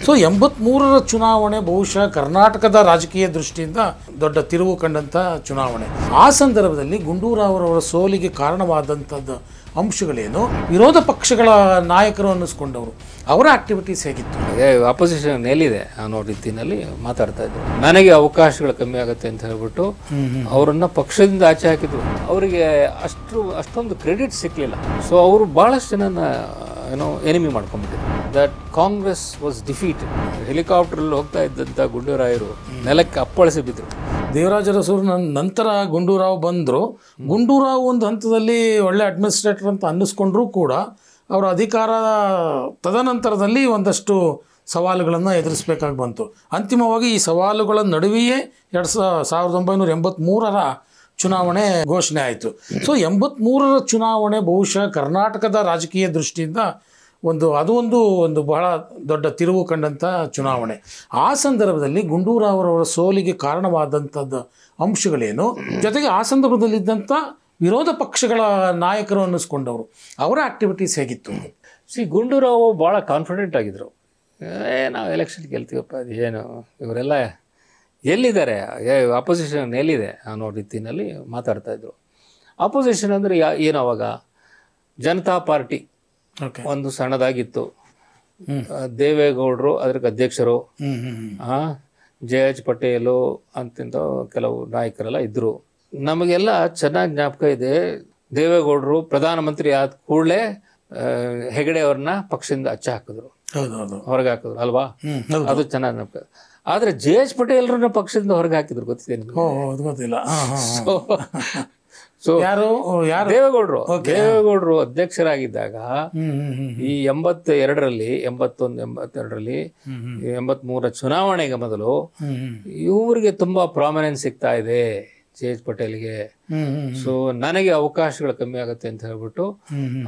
So 83ರ ಚುನಾವಣೆ ಬಹುಶಃ ಕರ್ನಾಟಕದ ರಾಜಕೀಯ ದೃಷ್ಟಿಯಿಂದ ದೊಡ್ಡ ತಿರುವು ಕಂಡಂಥ ಚುನಾವಣೆ. ಆ ಸಂದರ್ಭದಲ್ಲಿ ಗುಂಡೂರಾವ್ ಸೋಲಿಗೆ ಕಾರಣವಾದಂಥದ್ದು ಅಂಶಗಳೇನು, ವಿರೋಧ ಪಕ್ಷಗಳ ನಾಯಕರು ಅನ್ನಿಸ್ಕೊಂಡವರು ಅವರ ಆಕ್ಟಿವಿಟೀಸ್ ಹೇಗಿತ್ತು? ಅಪೋಸಿಷನ್ ಎಲ್ಲಿದೆ ಅನ್ನೋ ರೀತಿಯಲ್ಲಿ ಮಾತಾಡ್ತಾ ಇದ್ರು. ನನಗೆ ಅವಕಾಶಗಳು ಕಮ್ಮಿ ಆಗುತ್ತೆ ಅಂತ ಹೇಳ್ಬಿಟ್ಟು ಅವರನ್ನ ಪಕ್ಷದಿಂದ ಆಚೆ ಹಾಕಿದ್ರು. ಅವರಿಗೆ ಅಷ್ಟೊಂದು ಕ್ರೆಡಿಟ್ ಸಿಕ್ಕಲಿಲ್ಲ. ಸೊ ಅವರು ಬಹಳಷ್ಟು ಜನನ ಎನಿಮಿ ಮಾಡ್ಕೊಂಡ್ಬಿಟ್ಟಿದ್ರು. That Congress was defeated. ಹೆಲಿಕಾಪ್ಟರಲ್ಲಿ ಹೋಗ್ತಾ ಇದ್ದಂಥ ಗುಂಡೂರಾಯರು ನೆಲಕ್ಕೆ ಅಪ್ಪಳಿಸಿ ಬಿದ್ದರು. ದೇವರಾಜ ಅರಸರು ನಂತರ ಗುಂಡೂರಾವ್ ಬಂದರು. ಗುಂಡೂರಾವ್ ಒಂದು ಹಂತದಲ್ಲಿ ಒಳ್ಳೆ ಅಡ್ಮಿನಿಸ್ಟ್ರೇಟರ್ ಅಂತ ಅನ್ನಿಸ್ಕೊಂಡ್ರೂ ಕೂಡ ಅವರ ಅಧಿಕಾರ ತದನಂತರದಲ್ಲಿ ಒಂದಷ್ಟು ಸವಾಲುಗಳನ್ನು ಎದುರಿಸಬೇಕಾಗಿ ಬಂತು. ಅಂತಿಮವಾಗಿ ಈ ಸವಾಲುಗಳ ನಡುವೆಯೇ 1983ರ ಚುನಾವಣೆ ಘೋಷಣೆ ಆಯಿತು. ಸೊ 83ರ ಚುನಾವಣೆ ಬಹುಶಃ ಕರ್ನಾಟಕದ ರಾಜಕೀಯ ದೃಷ್ಟಿಯಿಂದ ಒಂದು ಬಹಳ ದೊಡ್ಡ ತಿರುವು ಕಂಡಂಥ ಚುನಾವಣೆ. ಆ ಸಂದರ್ಭದಲ್ಲಿ ಗುಂಡೂರಾವ್ ಸೋಲಿಗೆ ಕಾರಣವಾದಂಥದ್ದು ಅಂಶಗಳೇನು, ಜೊತೆಗೆ ಆ ಸಂದರ್ಭದಲ್ಲಿದ್ದಂಥ ವಿರೋಧ ಪಕ್ಷಗಳ ನಾಯಕರು ಅನ್ನಿಸ್ಕೊಂಡವರು ಅವರ ಆಕ್ಟಿವಿಟೀಸ್ ಹೇಗಿತ್ತು? ಗುಂಡೂರಾವ್ ಭಾಳ ಕಾನ್ಫಿಡೆಂಟ್ ಆಗಿದ್ರು. ನಾವು ಎಲೆಕ್ಷನ್ ಗೆಲ್ತೀವಪ್ಪ, ಏನು ಇವರೆಲ್ಲ ಎಲ್ಲಿದ್ದಾರೆ, ಅಪೋಸಿಷನ್ ಎಲ್ಲಿದೆ ಅನ್ನೋ ರೀತಿಯಲ್ಲಿ ಮಾತಾಡ್ತಾ ಇದ್ರು. ಅಪೋಸಿಷನ್ ಅಂದರೆ ಏನು, ಅವಾಗ ಜನತಾ ಪಾರ್ಟಿ ಒಂದು ಸಣ್ಣದಾಗಿತ್ತು. ದೇವೇಗೌಡರು ಅದಕ್ಕೆ ಅಧ್ಯಕ್ಷರು, JH ಪಟೇಲು ಅಂತಿಂತ ಕೆಲವು ನಾಯಕರೆಲ್ಲ ಇದ್ದರು. ನಮಗೆಲ್ಲ ಚೆನ್ನಾಗಿ ಜ್ಞಾಪಕ ಇದೆ, ದೇವೇಗೌಡರು ಪ್ರಧಾನಮಂತ್ರಿ ಆದ ಕೂಡಲೇ ಹೆಗಡೆ ಅವ್ರನ್ನ ಪಕ್ಷದಿಂದ ಅಚ್ಚ ಹಾಕಿದ್ರು, ಹೊರಗೆ ಹಾಕಿದ್ರು ಅಲ್ವಾ? ಅದು ಚೆನ್ನಾಗಿ ಜ್ಞಾಪಕ. ಆದರೆ JH ಪಟೇಲ್ರನ್ನ ಪಕ್ಷದಿಂದ ಹೊರಗೆ ಹಾಕಿದ್ರು, ಗೊತ್ತಿದೆ ಗೊತ್ತಿಲ್ಲ. ಸೊ ದೇವೇಗೌಡರು ಅಧ್ಯಕ್ಷರಾಗಿದ್ದಾಗ ಈ 82ರಲ್ಲಿ 83ರ ಚುನಾವಣೆಗೆ ಮೊದಲು ಇವ್ರಿಗೆ ತುಂಬಾ ಪ್ರಾಮಿನೆನ್ಸ್ ಸಿಗ್ತಾ ಇದೆ JH ಪಟೇಲ್ಗೆ. ಸೊ ನನಗೆ ಅವಕಾಶಗಳು ಕಮ್ಮಿ ಆಗುತ್ತೆ ಅಂತ ಹೇಳ್ಬಿಟ್ಟು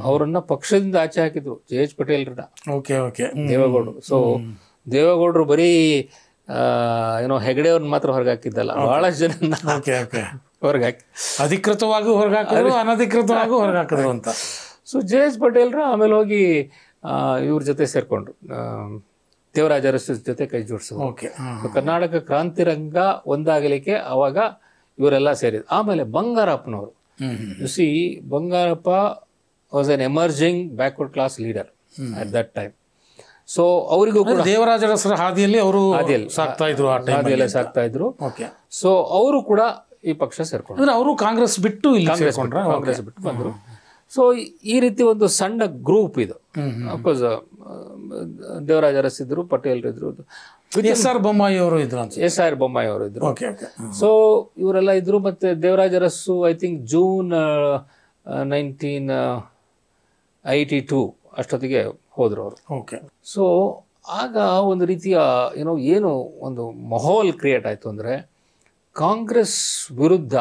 ಅವರನ್ನ ಪಕ್ಷದಿಂದ ಆಚೆ ಹಾಕಿದ್ರು, JH ಪಟೇಲ್ರನ್ನ, ದೇವೇಗೌಡರು. ಸೊ ದೇವೇಗೌಡರು ಬರೀ ಹೆಗಡೆ ಅವ್ರನ್ನ ಮಾತ್ರ ಹೊರಗೆ ಹಾಕಿದ್ದಲ್ಲ, ಬಹಳಷ್ಟು ಜನ ಹೊರಗೆ ಹಾಕಿ, ಅಧಿಕೃತವಾಗಿ ಹೊರಗೆ ಹಾಕಿದ್ರು, ಅನಧಿಕೃತವಾಗಿ ಹೊರಗೆ ಹಾಕಿದ್ರು ಅಂತ. ಸೊ JH ಪಟೇಲ್ರು ಆಮೇಲೆ ಹೋಗಿ ಇವ್ರ ಜೊತೆ ಸೇರ್ಕೊಂಡ್ರು, ದೇವರಾಜ ಅರಸು ಜೊತೆ ಕೈ ಜೋಡಿಸಿದ್ರು. ಕರ್ನಾಟಕ ಕ್ರಾಂತಿ ರಂಗ ಒಂದಾಗಲಿಕ್ಕೆ ಅವಾಗ ಇವರೆಲ್ಲ ಸೇರಿದ್ರು. ಆಮೇಲೆ ಬಂಗಾರಪ್ಪನವರು, Bangarappa was an emerging backward class leader at that time. So ಅವರಿಗೂ ಕೂಡ ದೇವರಾಜ ಅರಸರ ಹಾದಿಯಲ್ಲಿ ಅವರು ಸಾಕ್ತಾ ಇದ್ರು. ಸೊ ಅವರು ಕೂಡ ಈ ಪಕ್ಷ ಸೇರ್ಕೊಂಡ್ರು. ಅವರು ಕಾಂಗ್ರೆಸ್ ಬಿಟ್ಟು ಕಾಂಗ್ರೆಸ್ ಬಿಟ್ಟು ಬಂದರು. ಸೊ ಈ ರೀತಿ ಒಂದು ಸಣ್ಣ ಗ್ರೂಪ್ ಇದು. ಅಫ್ಕೋರ್ಸ್ ದೇವರಾಜ ಅರಸ್ ಇದ್ರು, ಪಟೇಲ್ ಇದ್ರು, SR ಬೊಮ್ಮಾಯಿ ಅವರು ಇದ್ರು. ಸೊ ಇವರೆಲ್ಲ ಇದ್ರು. ಮತ್ತೆ Devaraj Urs I think June 1982 ಅಷ್ಟೊತ್ತಿಗೆ ಹೋದ್ರು ಅವರು. ಸೊ ಆಗ ಒಂದು ರೀತಿಯ ಏನು ಒಂದು ಮಾಹೋಲ್ ಕ್ರಿಯೇಟ್ ಆಯಿತು ಅಂದರೆ, ಕಾಂಗ್ರೆಸ್ ವಿರುದ್ಧ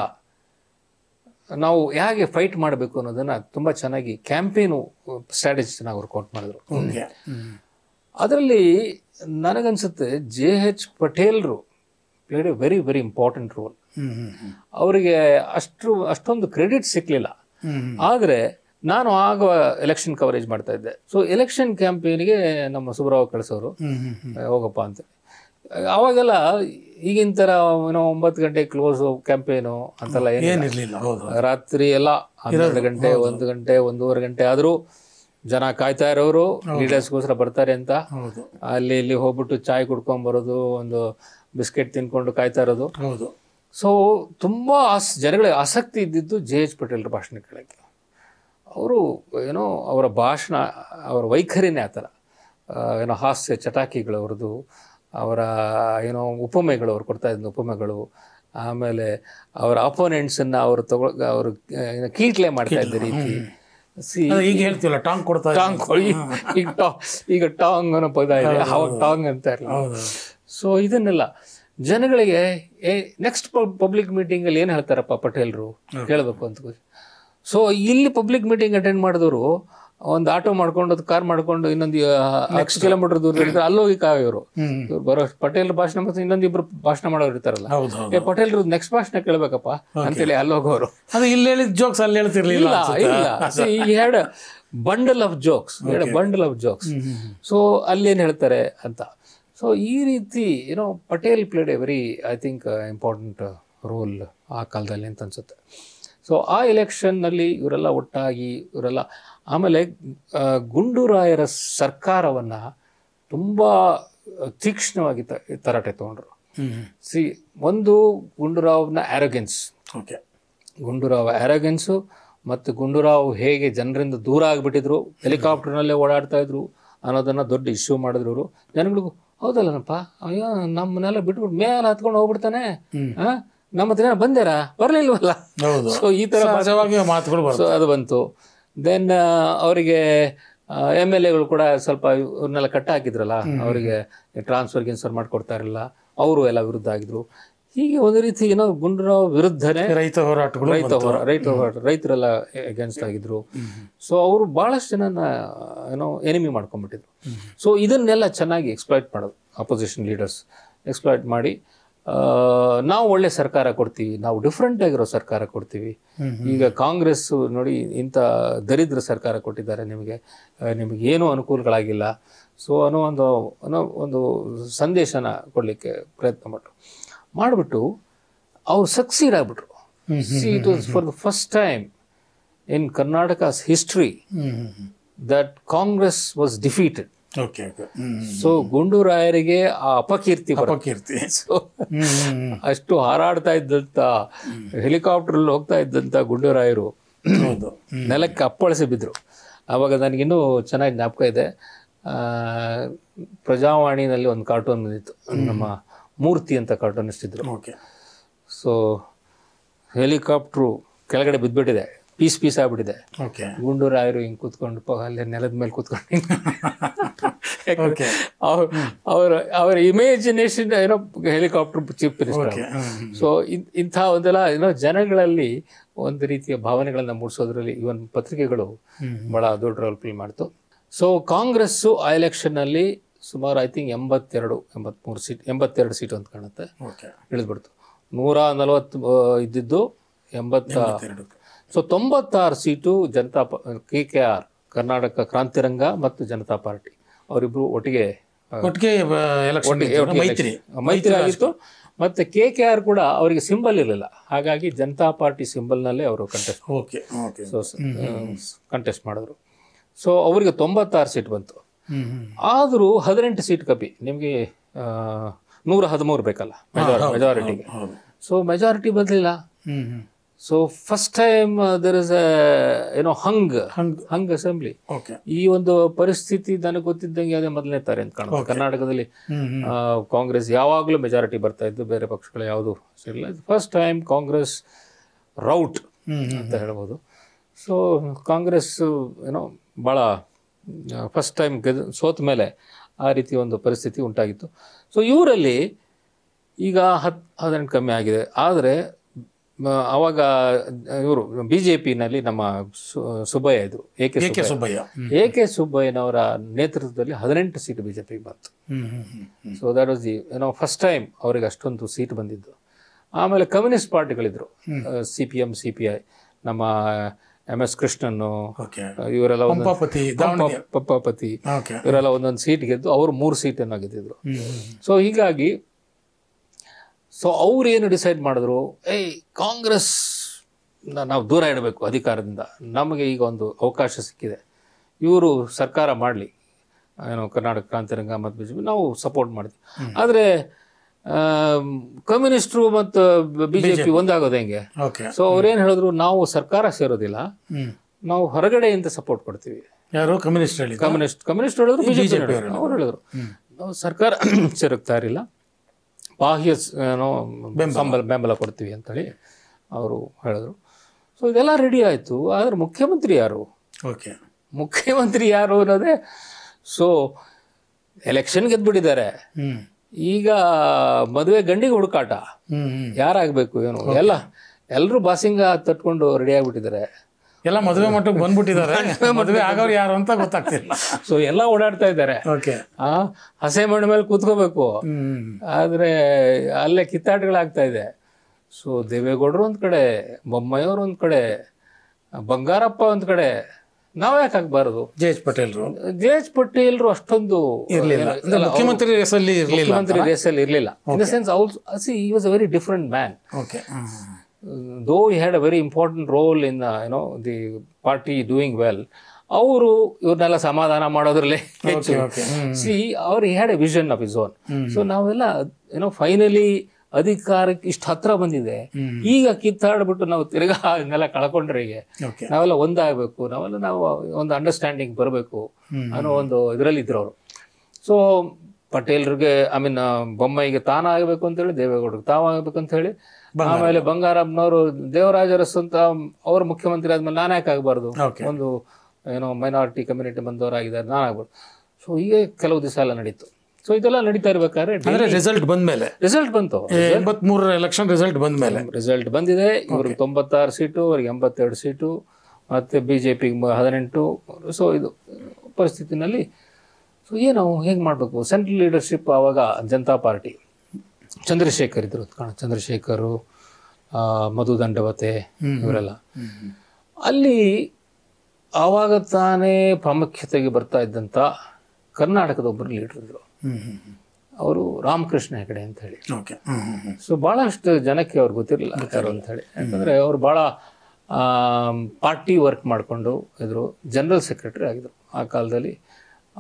ನಾವು ಹೇಗೆ ಫೈಟ್ ಮಾಡಬೇಕು ಅನ್ನೋದನ್ನು ತುಂಬ ಚೆನ್ನಾಗಿ ಕ್ಯಾಂಪೇನು ಸ್ಟ್ರಾಟಜಿನ ಅವ್ರು ಕೌಂಟ್ ಮಾಡಿದ್ರು. ಅದರಲ್ಲಿ ನನಗನ್ಸುತ್ತೆ JH ಪಟೇಲ್ರು played a very very important role. ಅವರಿಗೆ ಅಷ್ಟೊಂದು ಕ್ರೆಡಿಟ್ ಸಿಕ್ಕಲಿಲ್ಲ. ಆದರೆ ನಾನು ಆಗ ಎಲೆಕ್ಷನ್ ಕವರೇಜ್ ಮಾಡ್ತಾ ಇದ್ದೆ. ಸೊ ಎಲೆಕ್ಷನ್ ಕ್ಯಾಂಪೇನ್ಗೆ ನಮ್ಮ ಸುಬ್ರಾವ್ ಕಳಿಸೋರು, ಹೋಗಪ್ಪ ಅಂತ. ಅವಾಗೆಲ್ಲ ಈಗಿನ ಥರ 9 ಗಂಟೆ ಕ್ಲೋಸ್ ಕ್ಯಾಂಪೇನು ಅಂತೆಲ್ಲ ಏನಿರಲಿಲ್ಲ. ರಾತ್ರಿ ಎಲ್ಲ 12 ಗಂಟೆ, 1 ಗಂಟೆ, 1:30 ಗಂಟೆ ಆದರೂ ಜನ ಕಾಯ್ತಾ ಇರೋರು ಲೀಡರ್ಸ್ಗೋಸ್ಕರ ಬರ್ತಾರೆ ಅಂತ. ಅಲ್ಲಿ ಇಲ್ಲಿ ಹೋಗ್ಬಿಟ್ಟು ಚಾಯ್ ಕುಡ್ಕೊಂಬರೋದು, ಒಂದು ಬಿಸ್ಕೆಟ್ ತಿನ್ಕೊಂಡು ಕಾಯ್ತಾ ಇರೋದು. ಸೊ ತುಂಬ ಜನಗಳಿಗೆ ಆಸಕ್ತಿ ಇದ್ದಿದ್ದು JH ಪಟೇಲ್ರ ಭಾಷಣ ಕೇಳೋಕ್ಕೆ. ಅವರು ಅವರ ಭಾಷಣ, ಅವರ ವೈಖರಿನೇ ಆ ಥರ, ಹಾಸ್ಯ ಚಟಾಕಿಗಳು ಅವ್ರದ್ದು, ಅವರ ಉಪಮೆಗಳು, ಅವ್ರು ಕೊಡ್ತಾ ಇದ್ದ ಉಪಮೆಗಳು, ಆಮೇಲೆ ಅವರ ಅಪೋನೆಂಟ್ಸನ್ನು ಅವರು ಕೀಟ್ಲೆ ಮಾಡ್ತಾ ಇದ್ದ ರೀತಿ. ಈಗ ಹೇಳ್ತೀವಲ್ಲ ಟಾಂಗ್ ಕೊಡ್ತಾ, ಈಗ ಟಾಂಗ್ ಅನ್ನೋ ಪದ ಇದೆ, ಅವಾಗ ಟಾಂಗ್ ಅಂತ ಇರಲಿಲ್ಲ. ಸೊ ಇದನ್ನೆಲ್ಲ ಜನಗಳಿಗೆ ನೆಕ್ಸ್ಟ್ ಪಬ್ಲಿಕ್ ಮೀಟಿಂಗಲ್ಲಿ ಏನು ಹೇಳ್ತಾರಪ್ಪ ಪಟೇಲ್ರು ಕೇಳಬೇಕು ಅಂತ. ಸೊ ಇಲ್ಲಿ ಪಬ್ಲಿಕ್ ಮೀಟಿಂಗ್ ಅಟೆಂಡ್ ಮಾಡಿದವರು ಒಂದು ಆಟೋ ಮಾಡ್ಕೊಂಡು, ಕಾರ್ ಮಾಡ್ಕೊಂಡು ಇನ್ನೊಂದು 6 ಕಿಲೋಮೀಟರ್ ದೂರ ಇರ್ತಾರೆ, ಅಲ್ಲೋಗಿ ಕಾಯೋರು. ಇವ್ರು ಬರೋ ಪಟೇಲ್ ಭಾಷಣ ಮತ್ತು ಇನ್ನೊಂದು ಭಾಷಣ ಮಾಡೋರು ಇರ್ತಾರಲ್ಲ, ಪಟೇಲ್ರು ನೆಕ್ಸ್ಟ್ ಭಾಷಣ ಕೇಳಬೇಕಪ್ಪ ಅಂತೇಳಿ ಅಲ್ಲೋಗೋರು. ಅದು ಇಲ್ಲಿ ಹೇಳಿದ ಜೋಕ್ಸ್ ಅಲ್ಲಿ ಹೇಳ್ತಿರ್ಲಿಲ್ಲ. Bundle of jokes. ಸೊ ಅಲ್ಲಿ ಏನು ಹೇಳ್ತಾರೆ ಅಂತ. ಸೊ ಈ ರೀತಿ Patel played a very I think important role ಆ ಕಾಲದಲ್ಲಿ ಅಂತ ಅನ್ಸುತ್ತೆ. ಸೊ ಆ ಎಲೆಕ್ಷನ್ನಲ್ಲಿ ಇವರೆಲ್ಲ ಒಟ್ಟಾಗಿ ಇವರೆಲ್ಲ ಆಮೇಲೆ ಗುಂಡೂರಾಯರ ಸರ್ಕಾರವನ್ನು ತುಂಬ ತೀಕ್ಷ್ಣವಾಗಿ ತರಾಟೆ ತೊಗೊಂಡ್ರು. ಒಂದು ಗುಂಡೂರಾವ್ನ ಆ್ಯರೋಗೆನ್ಸ್, ಗುಂಡೂರಾವ್ ಆ್ಯರೋಗೆನ್ಸು ಮತ್ತು ಗುಂಡೂರಾವ್ ಹೇಗೆ ಜನರಿಂದ ದೂರ ಆಗಿಬಿಟ್ಟಿದ್ರು, ಹೆಲಿಕಾಪ್ಟರ್ನಲ್ಲೇ ಓಡಾಡ್ತಾ ಇದ್ರು ಅನ್ನೋದನ್ನು ದೊಡ್ಡ ಇಶ್ಯೂ ಮಾಡಿದ್ರು ಅವರು. ಜನಗಳಿಗೂ ಹೌದಲ್ಲನಪ್ಪ, ಅಯ್ಯೋ ನಮ್ಮನ್ನೆಲ್ಲ ಬಿಟ್ಬಿಟ್ಟು ಮೇಲೆ ಹತ್ಕೊಂಡು ಹೋಗ್ಬಿಡ್ತಾನೆ, ನಮ್ಮ ಹತ್ರ ಬಂದೇರಾ ಬರಲಿಲ್ವಲ್ಲ. ಸೊ ಈ ಥರ ಮಾತುಗಳು ಅದು ಬಂತು. ದೆನ್ ಅವರಿಗೆ MLAಗಳು ಕೂಡ ಸ್ವಲ್ಪ ಇವ್ರನ್ನೆಲ್ಲ ಕಟ್ಟ ಹಾಕಿದ್ರಲ್ಲ, ಅವರಿಗೆ ಗಿನ್ಸ್ಫರ್ ಮಾಡಿಕೊಡ್ತಾ ಇರಲಿಲ್ಲ, ಅವರು ಎಲ್ಲ ವಿರುದ್ಧ ಆಗಿದ್ರು. ಹೀಗೆ ಒಂದು ರೀತಿ ಗುಂಡೂರಾವ್ ವಿರುದ್ಧನೇ ರೈತರೆಲ್ಲ ಅಗೇನ್ಸ್ಟ್ ಆಗಿದ್ರು. ಸೊ ಅವರು ಬಹಳಷ್ಟು ಜನನ ಎನಿಮಿ ಮಾಡ್ಕೊಂಡ್ಬಿಟ್ಟಿದ್ರು. ಸೊ ಇದನ್ನೆಲ್ಲ ಚೆನ್ನಾಗಿ ಎಕ್ಸ್ಪ್ಲಾಯ್ಟ್ ಮಾಡೋದು ಅಪೋಸಿಷನ್ ಲೀಡರ್ಸ್, ಎಕ್ಸ್ಪ್ಲಾಯ್ಟ್ ಮಾಡಿ ನಾವು ಒಳ್ಳೆ ಸರ್ಕಾರ ಕೊಡ್ತೀವಿ, ನಾವು ಡಿಫ್ರೆಂಟ್ ಆಗಿರೋ ಸರ್ಕಾರ ಕೊಡ್ತೀವಿ. ಈಗ ಕಾಂಗ್ರೆಸ್ ನೋಡಿ ಇಂಥ ದರಿದ್ರ ಸರ್ಕಾರ ಕೊಟ್ಟಿದ್ದಾರೆ, ನಿಮಗೇನೂ ಅನುಕೂಲಗಳಾಗಿಲ್ಲ. ಸೊ ಒಂದು ಸಂದೇಶನ ಕೊಡಲಿಕ್ಕೆ ಪ್ರಯತ್ನ ಮಾಡಿಬಿಟ್ಟು ಅವ್ರು ಸಕ್ಸೀಡ್ ಆಗಿಬಿಟ್ರು. It was for the first time in Karnataka's history that Congress was defeated. So ಗುಂಡೂರಾಯರಿಗೆ ಆ ಅಪಕೀರ್ತಿ ಅಷ್ಟು ಹಾರಾಡ್ತಾ ಇದ್ದಂತ, ಹೆಲಿಕಾಪ್ಟರ್ ಹೋಗ್ತಾ ಇದ್ದಂತ ಗುಂಡೂರಾಯರು ನೆಲಕ್ಕೆ ಅಪ್ಪಳಿಸಿ ಬಿದ್ರು. ಆವಾಗ ನನಗಿನ್ನೂ ಚೆನ್ನಾಗಿ ಜ್ಞಾಪಕ ಇದೆ, ಪ್ರಜಾವಾಣಿನಲ್ಲಿ ಒಂದು ಕಾರ್ಟೂನ್ ಬಂದಿತ್ತು, ನಮ್ಮ ಮೂರ್ತಿ ಅಂತ ಕಾರ್ಟೂನಿಸ್ಟ್ ಇದ್ರು. ಸೊ ಹೆಲಿಕಾಪ್ಟ್ರು ಕೆಳಗಡೆ ಬಿದ್ದುಬಿಟ್ಟಿದೆ, ಪೀಸ್ ಆಗ್ಬಿಟ್ಟಿದೆ. ಗುಂಡೂರಾಯರು ಹಿಂಗೆ ಕೂತ್ಕೊಂಡು ಅಲ್ಲೇ ನೆಲದ ಮೇಲೆ ಕೂತ್ಕೊಂಡು ಅವರ imagination helicopter chief minister. So ಇಂಥ ಒಂದೆಲ್ಲ ಜನಗಳಲ್ಲಿ ಒಂದು ರೀತಿಯ ಭಾವನೆಗಳನ್ನ ಮೂಡಿಸೋದ್ರಲ್ಲಿ ಇವನ್ ಪತ್ರಿಕೆಗಳು ಬಹಳ ದೊಡ್ಡ ರೋಲ್ ಪ್ಲೇ ಮಾಡ್ತು. ಸೊ ಕಾಂಗ್ರೆಸ್ಸು ಆ ಎಲೆಕ್ಷನ್ನಲ್ಲಿ ಸುಮಾರು ಐ ಥಿಂಕ್ 82 ಸೀಟು ಅಂತ ಕಾಣುತ್ತೆ ಇಳಿದ್ಬಿಡ್ತು. 140 ಇದ್ದಿದ್ದು 82. So 96 seat Janata KKR, Karnataka ಕ್ರಾಂತಿರಂಗ ಮತ್ತು ಜನತಾ ಪಾರ್ಟಿ ಅವರಿಬ್ರು ಒಟ್ಟಿಗೆ ಮೈತ್ರಿ ಆಗಿತ್ತು. ಮತ್ತೆ KKR ಕೂಡ ಅವರಿಗೆ ಸಿಂಬಲ್ ಇರಲಿಲ್ಲ, ಹಾಗಾಗಿ ಜನತಾ ಪಾರ್ಟಿ ಸಿಂಬಲ್ನಲ್ಲೇ ಅವರು ಕಂಟೆಸ್ಟ್ ಮಾಡಿದ್ರು. ಸೊ ಅವರಿಗೆ 96 ಸೀಟ್ ಬಂತು. ಆದರೂ 18 ಸೀಟ್ ಕಪ್ಪಿ, ನಿಮಗೆ 113 ಬೇಕಲ್ಲ ಮೆಜಾರಿಟಿಗೆ. ಸೊ ಮೆಜಾರಿಟಿ ಬರಲಿಲ್ಲ. So first time there is hung assembly. ಈ ಒಂದು ಪರಿಸ್ಥಿತಿ ನನಗೆ ಗೊತ್ತಿದ್ದಂಗೆ ಅದೇ ಮೊದಲನೇ ತಾರೆ ಅಂತ ಕಾಣುತ್ತೆ. ಕರ್ನಾಟಕದಲ್ಲಿ ಕಾಂಗ್ರೆಸ್ ಯಾವಾಗಲೂ ಮೆಜಾರಿಟಿ ಬರ್ತಾ ಇದ್ದು, ಬೇರೆ ಪಕ್ಷಗಳು ಯಾವುದು ಸಿಗಲಿಲ್ಲ. ಫಸ್ಟ್ ಟೈಮ್ ಕಾಂಗ್ರೆಸ್ ರೌಟ್ ಅಂತ ಹೇಳ್ಬೋದು. ಸೊ ಕಾಂಗ್ರೆಸ್ ಭಾಳ ಫಸ್ಟ್ ಟೈಮ್ ಸೋತ ಮೇಲೆ ಆ ರೀತಿ ಒಂದು ಪರಿಸ್ಥಿತಿ ಉಂಟಾಗಿತ್ತು. ಸೊ ಇವರಲ್ಲಿ ಈಗ 18 ಕಮ್ಮಿ ಆಗಿದೆ. ಆದರೆ ಅವಾಗ ಇವರು BJPನಲ್ಲಿ ನಮ್ಮ ಸುಬ್ಬಯ್ಯ ಇದ್ರು, AK ಸುಬ್ಬಯ್ಯನವರ ನೇತೃತ್ವದಲ್ಲಿ 18 ಸೀಟ್ BJPಗೆ ಬಂತು. So that was the first time ಅವರಿಗೆ ಅಷ್ಟೊಂದು ಸೀಟ್ ಬಂದಿದ್ದು. ಆಮೇಲೆ ಕಮ್ಯುನಿಸ್ಟ್ ಪಾರ್ಟಿಗಳಿದ್ರು, CPM CPI, ನಮ್ಮ MS ಕೃಷ್ಣನ್ನು, ಇವರೆಲ್ಲ ಪಪ್ಪಾಪತಿ ಇವರೆಲ್ಲ ಒಂದೊಂದು ಸೀಟ್ ಗೆದ್ದು ಅವರು 3 ಸೀಟನ್ನು ಗೆದ್ದಿದ್ರು. ಸೊ ಹೀಗಾಗಿ ಅವ್ರು ಏನು ಡಿಸೈಡ್ ಮಾಡಿದ್ರು, ಕಾಂಗ್ರೆಸ್ ನಾವು ದೂರ ಇಡಬೇಕು ಅಧಿಕಾರದಿಂದ, ನಮಗೆ ಈಗ ಒಂದು ಅವಕಾಶ ಸಿಕ್ಕಿದೆ, ಇವರು ಸರ್ಕಾರ ಮಾಡಲಿ, ಕರ್ನಾಟಕ ಕ್ರಾಂತಿರಂಗ ಮತ್ತು BJP ನಾವು ಸಪೋರ್ಟ್ ಮಾಡ್ತೀವಿ. ಆದರೆ ಕಮ್ಯುನಿಸ್ಟ್ರು ಮತ್ತು BJP ಒಂದಾಗೋದು ಹೆಂಗೆ? ಸೊ ಅವ್ರೇನು ಹೇಳಿದ್ರು, ನಾವು ಸರ್ಕಾರ ಸೇರೋದಿಲ್ಲ, ನಾವು ಹೊರಗಡೆಯಿಂದ ಸಪೋರ್ಟ್ ಕೊಡ್ತೀವಿ. ಯಾರು ಕಮ್ಯುನಿಸ್ಟ್ ಹೇಳಿದ್ರು, BJP ಅವ್ರು ಹೇಳಿದ್ರು ನಾವು ಸರ್ಕಾರ ಸೇರುತ್ತಾ ಇರಲಿಲ್ಲ, ಬಾಹ್ಯ ಬೆಂಬಲ ಕೊಡ್ತೀವಿ ಅಂತೇಳಿ ಅವರು ಹೇಳಿದ್ರು. ಸೊ ಇದೆಲ್ಲ ರೆಡಿ ಆಯಿತು. ಆದರೆ ಮುಖ್ಯಮಂತ್ರಿ ಯಾರು ಅನ್ನೋದೇ. ಸೊ ಎಲೆಕ್ಷನ್ ಗೆದ್ಬಿಟ್ಟಿದ್ದಾರೆ, ಈಗ ಮದುವೆ ಗಂಡಿಗೆ ಹುಡುಕಾಟ, ಯಾರಾಗಬೇಕು ಏನು, ಎಲ್ಲರೂ ಬಾಸಿಂಗ ತಟ್ಕೊಂಡು ರೆಡಿ ಆಗಿಬಿಟ್ಟಿದ್ದಾರೆ, ಎಲ್ಲ ಮದುವೆ ಮಟ್ಟಕ್ಕೆ ಬಂದ್ಬಿಟ್ಟಿದ್ದಾರೆ, ಮದುವೆ ಆಗೋರು ಯಾರು ಅಂತ ಗೊತ್ತಾಗ್ತಿಲ್ಲ. ಸೊ ಎಲ್ಲ ಓಡಾಡ್ತಾ ಇದ್ದಾರೆ, ಹಸೆ ಮಣ್ಣು ಮೇಲೆ ಕೂತ್ಕೋಬೇಕು, ಆದರೆ ಅಲ್ಲೇ ಕಿತ್ತಾಟಗಳಾಗ್ತಾ ಇದೆ. ಸೊ ದೇವೇಗೌಡರು ಒಂದು ಕಡೆ, ಬೊಮ್ಮಾಯಿಯವರು ಒಂದು ಕಡೆ, ಬಂಗಾರಪ್ಪ ಒಂದು ಕಡೆ, ನಾವು ಯಾಕೆ ಆಗಬಾರದು? ಜೆ ಎಚ್ ಪಟೇಲ್ರು ಅಷ್ಟೊಂದು ಇರಲಿಲ್ಲ, ಮುಖ್ಯಮಂತ್ರಿ ರೇಸಲ್ಲಿ ಇರಲಿಲ್ಲ. In the sense also he was a very different man. Though he had a very important role in the party doing well, ಅವರು ಇವ್ರನ್ನೆಲ್ಲ ಸಮಾಧಾನ ಮಾಡೋದ್ರಲ್ಲೇ ಹೆಚ್ಚು. he had a vision of his own. So ನಾವೆಲ್ಲ finally ಅಧಿಕಾರಕ್ಕೆ ಇಷ್ಟು ಹತ್ರ ಬಂದಿದೆ, ಈಗ ಕಿತ್ತಾಡ್ಬಿಟ್ಟು ನಾವು ತಿರ್ಗಾ ಇದನ್ನೆಲ್ಲ ಕಳ್ಕೊಂಡ್ರೆ ಹೀಗೆ. ನಾವೆಲ್ಲ ಒಂದಾಗಬೇಕು, ನಾವು ಒಂದು ಅಂಡರ್ಸ್ಟ್ಯಾಂಡಿಂಗ್ ಬರಬೇಕು ಅನ್ನೋ ಒಂದು ಇದರಲ್ಲಿ ಇದ್ರು ಅವರು. ಸೊ ಪಟೇಲ್ರಿಗೆ ಬೊಮ್ಮಾಯಿಗೆ ತಾನಾಗಬೇಕು ಅಂತೇಳಿ, ದೇವೇಗೌಡರಿಗೆ ತಾವಾಗಬೇಕು ಅಂತ ಹೇಳಿ, ಆಮೇಲೆ ಬಂಗಾರಪ್ಪನವರು ದೇವರಾಜ ಅರಸು ಅಂತ ಅವ್ರ ಮುಖ್ಯಮಂತ್ರಿ ಆದ್ಮೇಲೆ ನಾನೇ ಯಾಕೆ ಆಗಬಾರ್ದು, ಒಂದು ಮೈನಾರಿಟಿ ಕಮ್ಯುನಿಟಿ ಬಂದವರಾಗಿದ್ದಾರೆ, ನಾನಾಗ್ಬಾರ್ದು. ಸೊ ಹೀಗೆ ಕೆಲವು ದಿವಸ ಎಲ್ಲ ನಡೀತು. ಸೊ ಇದೆಲ್ಲ ನಡೀತಾ ಇರ್ಬೇಕಾದ್ರೆ ರಿಸಲ್ಟ್ ಬಂತು, 83 ಎಲೆಕ್ಷನ್ ರಿಸಲ್ಟ್ ಬಂದಿದೆ. ಇವ್ರಿಗೆ 96 ಸೀಟು, ಅವ್ರಿಗೆ 82 ಸೀಟು, ಮತ್ತೆ ಬಿಜೆಪಿಗೆ 18. ಸೊ ಇದು ಪರಿಸ್ಥಿತಿನಲ್ಲಿ ಸೊ ಏನು ಹೇಗೆ ಮಾಡಬೇಕು? ಸೆಂಟ್ರಲ್ ಲೀಡರ್ಶಿಪ್ ಆವಾಗ ಜನತಾ ಪಾರ್ಟಿ, ಚಂದ್ರಶೇಖರ್ ಇದ್ರು, ಚಂದ್ರಶೇಖರು, ಮಧು ದಂಡವತೆ, ಇವರೆಲ್ಲ ಅಲ್ಲಿ ಆವಾಗ ತಾನೇ ಪ್ರಾಮುಖ್ಯತೆಗೆ ಬರ್ತಾ ಇದ್ದಂಥ ಕರ್ನಾಟಕದ ಒಬ್ಬರು ಲೀಡರ್ ಇದ್ರು, ಅವರು ರಾಮಕೃಷ್ಣ ಹೆಗಡೆ ಅಂತ ಹೇಳಿ. ಸೊ ಭಾಳಷ್ಟು ಜನಕ್ಕೆ ಅವ್ರು ಗೊತ್ತಿರಲಿಲ್ಲ ಯಾರು ಅಂತ ಹೇಳಿ, ಯಾಕಂದರೆ ಅವರು ಭಾಳ ಪಾರ್ಟಿ ವರ್ಕ್ ಮಾಡಿಕೊಂಡು ಇದ್ರು. ಜನರಲ್ ಸೆಕ್ರೆಟರಿ ಆಗಿದ್ರು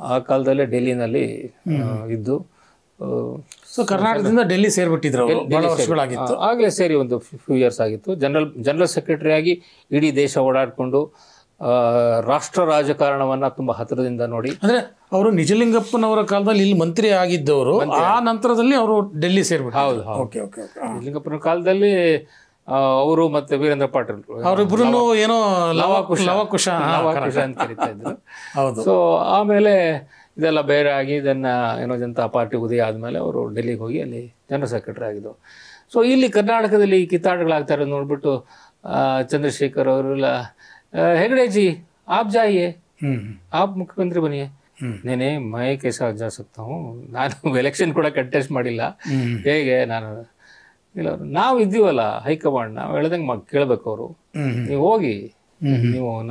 ಆ ಕಾಲದಲ್ಲೇ ಡೆಲ್ಲಿನಲ್ಲಿ ಇದ್ದು. ಸೊ ಕರ್ನಾಟಕದಿಂದ ಡೆಲ್ಲಿ ಸೇರಿಬಿಟ್ಟಿದ್ರು, ಆಗಲೇ ಸೇರಿ ಒಂದು ಫ್ಯೂ ಇಯರ್ಸ್ ಆಗಿತ್ತು. ಜನರಲ್ ಸೆಕ್ರೆಟರಿ ಆಗಿ ಇಡೀ ದೇಶ ಓಡಾಡಿಕೊಂಡು ರಾಷ್ಟ್ರ ರಾಜಕಾರಣವನ್ನ ತುಂಬಾ ಹತ್ತಿರದಿಂದ ನೋಡಿ. ಅಂದ್ರೆ ಅವರು ನಿಜಲಿಂಗಪ್ಪನವರ ಕಾಲದಲ್ಲಿ ಇಲ್ಲಿ ಮಂತ್ರಿ ಆಗಿದ್ದವರು, ಆ ನಂತರದಲ್ಲಿ ಅವರು ಡೆಲ್ಲಿ ಸೇರ್ಬಿಟ್ಟು. ಹೌದು, ನಿಜಲಿಂಗಪ್ಪನ ಕಾಲದಲ್ಲಿ ಅವರು ಮತ್ತೆ ವೀರೇಂದ್ರ ಪಾಟೀಲ್ ಅವರಿಬ್ರು ಏನೋ ಲವಕುಶ ಅಂತ ಕರೀತಾ ಇದ್ರು. ಸೊ ಆಮೇಲೆ ಇದೆಲ್ಲ ಬೇರೆ ಆಗಿ ಇದನ್ನ ಜನತಾ ಪಾರ್ಟಿ ಉದಯ ಆದ್ಮೇಲೆ ಅವರು ಡೆಲ್ಲಿಗೆ ಹೋಗಿ ಅಲ್ಲಿ ಜನರಲ್ ಸೆಕ್ರೆಟರಿ ಆಗಿದ್ದು. ಸೊ ಇಲ್ಲಿ ಕರ್ನಾಟಕದಲ್ಲಿ ಕಿತ್ತಾಟಗಳಾಗ್ತಾ ಇರೋದು ನೋಡ್ಬಿಟ್ಟು ಚಂದ್ರಶೇಖರ್ ಅವರೆಲ್ಲ, ಹೆಗಡೆ ಜಿ आप जाइए, आप मुख्यमंत्री बनिए. नेने मैं कैसा जा सकता हूँ, ನಾನು ಎಲೆಕ್ಷನ್ ಕೂಡ ಕಂಟೆಸ್ಟ್ ಮಾಡಿಲ್ಲ, ಹೇಗೆ ನಾನು ಇಲ್ಲ, ನಾವು ಇದ್ದೀವಲ್ಲ ಹೈಕಮಾಂಡ್, ನಾವು ಹೇಳ್ದಂಗೆ ಕೇಳಬೇಕು ಅವರು, ನೀವು ಹೋಗಿ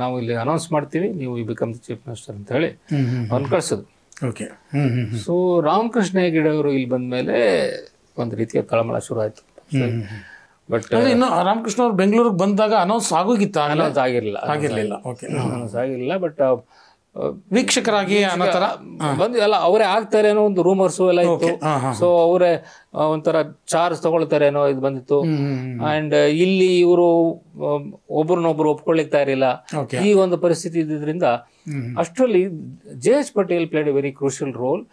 ನಾವು ಇಲ್ಲಿ ಅನೌನ್ಸ್ ಮಾಡ್ತೀವಿ, ನೀವು ಬಿಕಮ್ ಚೀಫ್ ಮಿನಿಸ್ಟರ್ ಅಂತ ಹೇಳಿ ಅವ್ನು ಕಳ್ಸೋದು. ಸೊ ರಾಮಕೃಷ್ಣ ಹೆಗಡೆ ಅವರು ಇಲ್ಲಿ ಬಂದ್ಮೇಲೆ ಒಂದು ರೀತಿಯ ತಳಮಳ ಶುರು ಆಯ್ತು. ಬಟ್ ಇನ್ನು ರಾಮಕೃಷ್ಣ ಅವ್ರು ಬೆಂಗಳೂರಿಗೆ ಬಂದಾಗ ಅನೌನ್ಸ್ ಆಗೋಗಿತ್ತ? ಅನೌನ್ಸ್ ಆಗಿರಲಿಲ್ಲ. ಬಟ್ ವೀಕ್ಷಕರಾಗಿ ಬಂದು ಎಲ್ಲ ಅವರೇ ಆಗ್ತಾರೆ ಅನ್ನೋ ಒಂದು ರೂಮರ್ಸು ಎಲ್ಲ ಇತ್ತು. ಸೊ ಅವರೇ ಒಂಥರ ಚಾರ್ಜ್ ತಗೊಳ್ತಾರೆ ಅನ್ನೋ ಇದು ಬಂದಿತ್ತು. ಅಂಡ್ ಇಲ್ಲಿ ಇವರು ಒಬ್ರನ್ನೊಬ್ರು ಒಪ್ಕೊಳ್ಳಿಕ್ತಾ ಇರಲಿಲ್ಲ, ಈ ಒಂದು ಪರಿಸ್ಥಿತಿ ಇದ್ದಿದ್ರಿಂದ ಅಷ್ಟರಲ್ಲಿ J H Patel played a very crucial role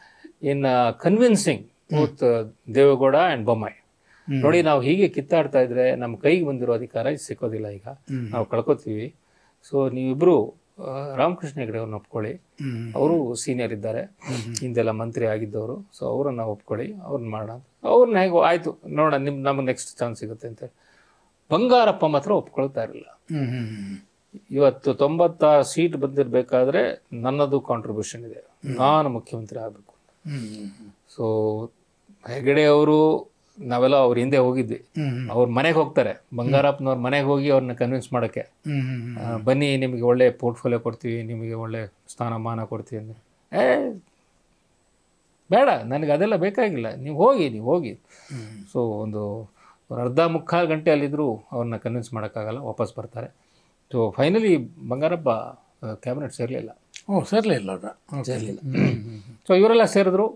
in convincing both Deve Gowda and Bommai. ನೋಡಿ, ನಾವು ಹೀಗೆ ಕಿತ್ತಾಡ್ತಾ ಇದ್ರೆ ನಮ್ಮ ಕೈಗೆ ಬಂದಿರೋ ಅಧಿಕಾರ ಸಿಕ್ಕೋದಿಲ್ಲ, ಈಗ ನಾವು ಕಳ್ಕೊತೀವಿ. ಸೊ ನೀವಿಬ್ರು ರಾಮಕೃಷ್ಣ ಹೆಗಡೆ ಅವ್ರನ್ನ ಒಪ್ಕೊಳ್ಳಿ, ಅವರು ಸೀನಿಯರ್ ಇದ್ದಾರೆ, ಹಿಂದೆಲ್ಲ ಮಂತ್ರಿ ಆಗಿದ್ದವರು. ಸೊ ಅವ್ರನ್ನ ಒಪ್ಕೊಳ್ಳಿ, ಅವ್ರನ್ನ ಮಾಡೋಣ, ಅವ್ರನ್ನ ಹೇಗೋ ಆಯ್ತು ನೋಡೋಣ, ನಮಗೆ ನೆಕ್ಸ್ಟ್ ಚಾನ್ಸ್ ಸಿಗುತ್ತೆ ಅಂತ. ಬಂಗಾರಪ್ಪ ಮಾತ್ರ ಒಪ್ಕೊಳ್ತಾ ಇರಲಿಲ್ಲ. ಇವತ್ತು 96 ಸೀಟ್ ಬಂದಿರಬೇಕಾದ್ರೆ ನನ್ನದು ಕಾಂಟ್ರಿಬ್ಯೂಷನ್ ಇದೆ, ನಾನು ಮುಖ್ಯಮಂತ್ರಿ ಆಗಬೇಕು. ಸೊ ಹೆಗಡೆ ಅವರು, ನಾವೆಲ್ಲ ಅವ್ರ ಹಿಂದೆ ಹೋಗಿದ್ವಿ, ಅವ್ರ ಮನೆಗೆ ಹೋಗ್ತಾರೆ, ಬಂಗಾರಪ್ಪನವ್ರ ಮನೆಗೆ ಹೋಗಿ ಅವ್ರನ್ನ ಕನ್ವಿನ್ಸ್ ಮಾಡೋಕ್ಕೆ, ಬನ್ನಿ ನಿಮಗೆ ಒಳ್ಳೆ ಪೋರ್ಟ್ಫೋಲಿಯೋ ಕೊಡ್ತೀವಿ, ನಿಮಗೆ ಒಳ್ಳೆ ಸ್ಥಾನಮಾನ ಕೊಡ್ತೀವಿ ಅಂದರೆ, ಬೇಡ ನನಗೆ ಅದೆಲ್ಲ ಬೇಕಾಗಿಲ್ಲ, ನೀವು ಹೋಗಿ. ಸೊ ಒಂದು ಅರ್ಧ ಮುಕ್ಕಾಲು ಗಂಟೆ ಅಲ್ಲಿದ್ದರೂ ಅವ್ರನ್ನ ಕನ್ವಿನ್ಸ್ ಮಾಡೋಕ್ಕಾಗಲ್ಲ, ವಾಪಸ್ ಬರ್ತಾರೆ. ಸೊ ಫೈನಲಿ ಬಂಗಾರಪ್ಪ ಕ್ಯಾಬಿನೆಟ್ ಸೇರಲಿಲ್ಲ. ಸೊ ಇವರೆಲ್ಲ ಸೇರಿದ್ರು.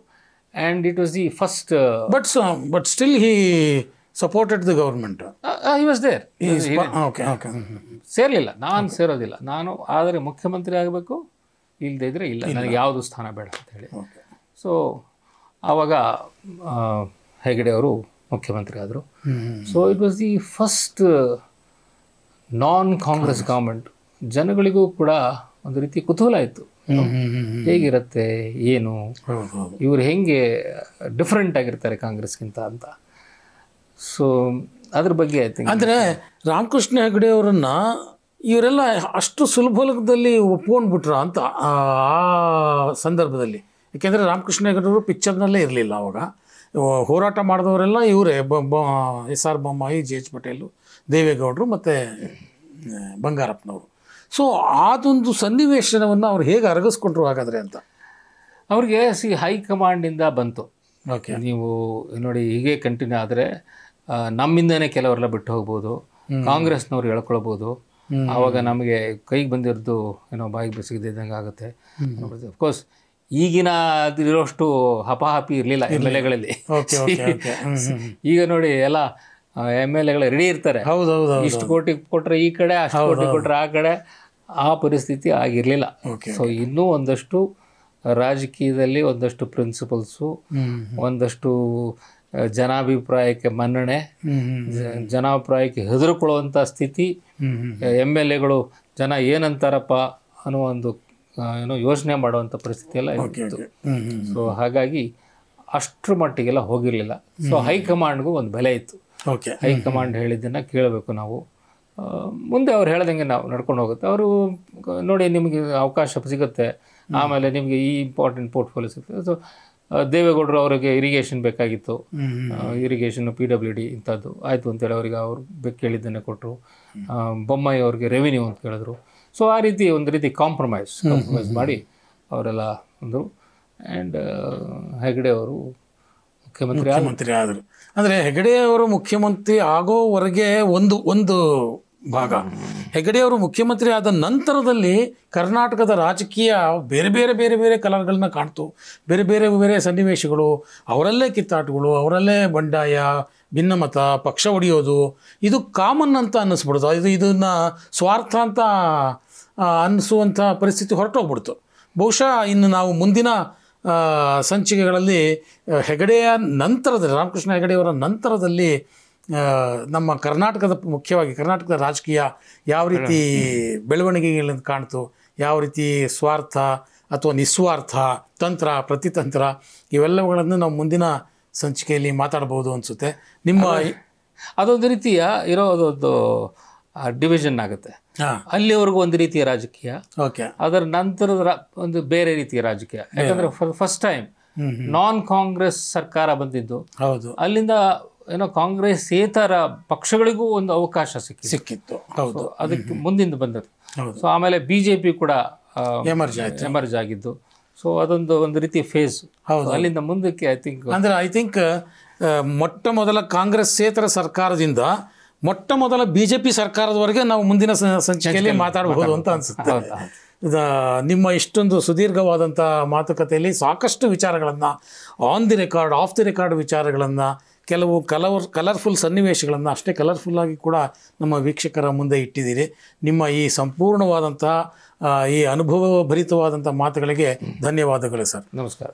And it was the first... But still he supported the government. He was there. Okay. ಸೇರಲಿಲ್ಲ, ನಾನು ಸೇರೋದಿಲ್ಲ, ನಾನು ಆದರೆ ಮುಖ್ಯಮಂತ್ರಿ ಆಗಬೇಕು, ಇಲ್ಲದೇ ಇದ್ರೆ ಇಲ್ಲ, ನನಗೆ ಯಾವುದು ಸ್ಥಾನ ಬೇಡ ಅಂತ ಹೇಳಿ. ಸೊ ಆವಾಗ ಹೆಗಡೆ ಅವರು ಮುಖ್ಯಮಂತ್ರಿ ಆದರು. So it was the first non Congress government. ಜನಗಳಿಗೂ ಕೂಡ ಒಂದು ರೀತಿ ಕುತೂಹಲ ಇತ್ತು, ಹೇಗಿರುತ್ತೆ, ಏನು ಇವ್ರು ಹೆಂಗೆ ಡಿಫ್ರೆಂಟ್ ಆಗಿರ್ತಾರೆ ಕಾಂಗ್ರೆಸ್ಗಿಂತ ಅಂತ. ಸೊ ಅದ್ರ ಬಗ್ಗೆ ಅಂದರೆ ರಾಮಕೃಷ್ಣ ಹೆಗಡೆ ಅವರನ್ನು ಇವರೆಲ್ಲ ಅಷ್ಟು ಸುಲಭದಲ್ಲಿ ಒಪ್ಕೊಂಡ್ಬಿಟ್ರ ಅಂತ ಆ ಸಂದರ್ಭದಲ್ಲಿ. ಯಾಕೆಂದರೆ ರಾಮಕೃಷ್ಣ ಹೆಗಡೆ ಅವರು ಪಿಕ್ಚರ್ನಲ್ಲೇ ಇರಲಿಲ್ಲ ಅವಾಗ. ಹೋರಾಟ ಮಾಡಿದವರೆಲ್ಲ ಇವರೇ, S R Bommai, J H Patel, ದೇವೇಗೌಡರು ಮತ್ತು ಬಂಗಾರಪ್ಪನವರು. ಸೊ ಅದೊಂದು ಸನ್ನಿವೇಶನವನ್ನು ಅವ್ರು ಹೇಗೆ ಅರಗಿಸ್ಕೊಂಡ್ರು ಹಾಗಾದರೆ ಅಂತ ಅವ್ರಿಗೆ ಹೈಕಮಾಂಡಿಂದ ಬಂತು. ಓಕೆ, ನೀವು ನೋಡಿ ಹೀಗೆ ಕಂಟಿನ್ಯೂ ಆದರೆ ನಮ್ಮಿಂದನೇ ಕೆಲವರೆಲ್ಲ ಬಿಟ್ಟು ಹೋಗ್ಬೋದು, ಕಾಂಗ್ರೆಸ್ನವ್ರು ಹೇಳ್ಕೊಳ್ಬೋದು, ಆವಾಗ ನಮಗೆ ಕೈಗೆ ಬಂದಿರೋದು ಬಾಯಿಗೆ ಬೆಸಗಿದ್ದಂಗೆ ಆಗುತ್ತೆ. ಅಫ್ಕೋರ್ಸ್ ಈಗಿನ ಇರೋಷ್ಟು ಹಪಾಹಪಿ ಇರಲಿಲ್ಲ MLA-ಗಳಲ್ಲಿ. ಈಗ ನೋಡಿ ಎಲ್ಲ MLA-ಗಳು ರೆಡಿ ಇರ್ತಾರೆ, ಇಷ್ಟು ಕೋಟಿ ಕೊಟ್ಟರೆ ಈ ಕಡೆ, ಅಷ್ಟು ಕೋಟಿ ಕೊಟ್ಟರೆ ಆ ಕಡೆ, ಆ ಪರಿಸ್ಥಿತಿ ಆಗಿರಲಿಲ್ಲ. ಸೊ ಇನ್ನೂ ಒಂದಷ್ಟು ರಾಜಕೀಯದಲ್ಲಿ ಒಂದಷ್ಟು ಪ್ರಿನ್ಸಿಪಲ್ಸು, ಒಂದಷ್ಟು ಜನಾಭಿಪ್ರಾಯಕ್ಕೆ ಮನ್ನಣೆ, ಜನಾಭಿಪ್ರಾಯಕ್ಕೆ ಹೆದರ್ಕೊಳ್ಳುವಂಥ ಸ್ಥಿತಿ, MLA-ಗಳು ಜನ ಏನಂತಾರಪ್ಪ ಅನ್ನೋ ಒಂದು ಯೋಚನೆ ಮಾಡುವಂಥ ಪರಿಸ್ಥಿತಿ ಎಲ್ಲ ಇತ್ತು. ಸೊ ಹಾಗಾಗಿ ಅಷ್ಟರ ಮಟ್ಟಿಗೆಲ್ಲ ಹೋಗಿರಲಿಲ್ಲ. ಸೊ ಹೈಕಮಾಂಡ್ಗೂ ಒಂದು ಬೆಲೆ ಇತ್ತು. ಹೈಕಮಾಂಡ್ ಹೇಳಿದ್ದನ್ನು ಕೇಳಬೇಕು ನಾವು, ಮುಂದೆ ಅವ್ರು ಹೇಳ್ದಂಗೆ ನಾವು ನಡ್ಕೊಂಡು ಹೋಗುತ್ತೆ. ಅವರು ನೋಡಿ ನಿಮಗೆ ಅವಕಾಶ ಸಿಗುತ್ತೆ, ಆಮೇಲೆ ನಿಮಗೆ ಈ ಇಂಪಾರ್ಟೆಂಟ್ ಪೋರ್ಟ್ಫೋಲಿಯೋ ಸಿಗುತ್ತೆ. ಸೊ ದೇವೇಗೌಡರು ಅವರಿಗೆ ಇರಿಗೇಷನ್ ಬೇಕಾಗಿತ್ತು, ಇರಿಗೇಷನ್ PWD ಇಂಥದ್ದು ಆಯಿತು ಅಂತೇಳಿ ಅವ್ರಿಗೆ ಅವ್ರು ಕೇಳಿದ್ದನ್ನೇ ಕೊಟ್ಟರು. ಬೊಮ್ಮಾಯಿ ಅವ್ರಿಗೆ ರೆವಿನ್ಯೂ ಅಂತ ಕೇಳಿದ್ರು. ಸೊ ಆ ರೀತಿ ಒಂದು ರೀತಿ ಕಾಂಪ್ರಮೈಸ್ ಮಾಡಿ ಅವರೆಲ್ಲ ಅಂದರು. ಆ್ಯಂಡ್ ಹೆಗಡೆ ಅವರು ಮುಖ್ಯಮಂತ್ರಿ ಆದರು. ಅಂದರೆ ಹೆಗಡೆ ಅವರು ಮುಖ್ಯಮಂತ್ರಿ ಆಗೋವರೆಗೆ ಒಂದು ಭಾಗ, ಹೆಗಡೆ ಅವರು ಮುಖ್ಯಮಂತ್ರಿ ಆದ ನಂತರದಲ್ಲಿ ಕರ್ನಾಟಕದ ರಾಜಕೀಯ ಬೇರೆ ಬೇರೆ ಬೇರೆ ಬೇರೆ ಕಲರ್ಗಳನ್ನ ಕಾಣ್ತು. ಬೇರೆ ಬೇರೆ ಬೇರೆ ಸನ್ನಿವೇಶಗಳು, ಅವರಲ್ಲೇ ಕಿತ್ತಾಟಗಳು, ಅವರಲ್ಲೇ ಬಂಡಾಯ, ಭಿನ್ನಮತ, ಪಕ್ಷ ಹೊಡೆಯೋದು, ಇದು ಕಾಮನ್ ಅಂತ ಅನ್ನಿಸ್ಬಿಡ್ತು. ಇದನ್ನು ಸ್ವಾರ್ಥ ಅಂತ ಅನ್ನಿಸುವಂಥ ಪರಿಸ್ಥಿತಿ ಹೊರಟೋಗ್ಬಿಡ್ತು. ಬಹುಶಃ ಇನ್ನು ನಾವು ಮುಂದಿನ ಸಂಚಿಕೆಗಳಲ್ಲಿ ಹೆಗಡೆಯ ನಂತರದಲ್ಲಿ, ರಾಮಕೃಷ್ಣ ಹೆಗಡೆಯವರ ನಂತರದಲ್ಲಿ ನಮ್ಮ ಮುಖ್ಯವಾಗಿ ಕರ್ನಾಟಕದ ರಾಜಕೀಯ ಯಾವ ರೀತಿ ಬೆಳವಣಿಗೆಗಳನ್ನು ಕಾಣ್ತು, ಯಾವ ರೀತಿ ಸ್ವಾರ್ಥ ಅಥವಾ ನಿಸ್ವಾರ್ಥ, ತಂತ್ರ, ಪ್ರತಿತಂತ್ರ, ಇವೆಲ್ಲವುಗಳನ್ನು ನಾವು ಮುಂದಿನ ಸಂಚಿಕೆಯಲ್ಲಿ ಮಾತಾಡ್ಬೋದು ಅನಿಸುತ್ತೆ. ಅದೊಂದು ರೀತಿಯ ಇರೋದೊಂದು ಡಿವಿಷನ್ ಆಗುತ್ತೆ. ಅಲ್ಲಿವರೆಗೂ ಒಂದು ರೀತಿಯ ರಾಜಕೀಯ, ಅದರ ನಂತರದ ಒಂದು ಬೇರೆ ರೀತಿಯ ರಾಜಕೀಯ. ಯಾಕಂದರೆ ಫಸ್ಟ್ ಟೈಮ್ ನಾನ್ ಕಾಂಗ್ರೆಸ್ ಸರ್ಕಾರ ಬಂದಿದ್ದು, ಅಲ್ಲಿಂದ ಕಾಂಗ್ರೆಸ್ಸೇತರ ಪಕ್ಷಗಳಿಗೂ ಒಂದು ಅವಕಾಶ ಸಿಕ್ಕಿತ್ತು. ಅದಕ್ಕೆ ಮುಂದಿಂದ ಬಂದದ್ದು. ಸೊ ಆಮೇಲೆ BJP ಕೂಡ ಎಮರ್ಜ್ ಆಗಿದ್ದು. ಸೊ ಒಂದು ರೀತಿ ಫೇಸ್. ಅಲ್ಲಿಂದ ಮುಂದಕ್ಕೆ ಐ ಥಿಂಕ್ ಮೊಟ್ಟ ಮೊದಲ ಕಾಂಗ್ರೆಸ್ಸೇತರ ಸರ್ಕಾರದಿಂದ ಮೊಟ್ಟ ಮೊದಲ BJP ಸರ್ಕಾರದವರೆಗೆ ನಾವು ಮುಂದಿನ ಸಂಚಿಕೆಯಲ್ಲಿ ಮಾತಾಡಬಹುದು ಅಂತ ಅನಿಸುತ್ತೆ. ನಿಮ್ಮ ಇಷ್ಟೊಂದು ಸುದೀರ್ಘವಾದಂಥ ಮಾತುಕತೆಯಲ್ಲಿ ಸಾಕಷ್ಟು ವಿಚಾರಗಳನ್ನು, on the record, of the record ವಿಚಾರಗಳನ್ನು, ಕೆಲವು ಕಲರ್ಫುಲ್ ಸನ್ನಿವೇಶಗಳನ್ನು ಅಷ್ಟೇ ಕಲರ್ಫುಲ್ಲಾಗಿ ಕೂಡ ನಮ್ಮ ವೀಕ್ಷಕರ ಮುಂದೆ ಇಟ್ಟಿದ್ದೀರಿ. ನಿಮ್ಮ ಈ ಸಂಪೂರ್ಣವಾದಂಥ ಈ ಅನುಭವ ಭರಿತವಾದಂಥ ಮಾತುಗಳಿಗೆ ಧನ್ಯವಾದಗಳು ಸರ್. ನಮಸ್ಕಾರ.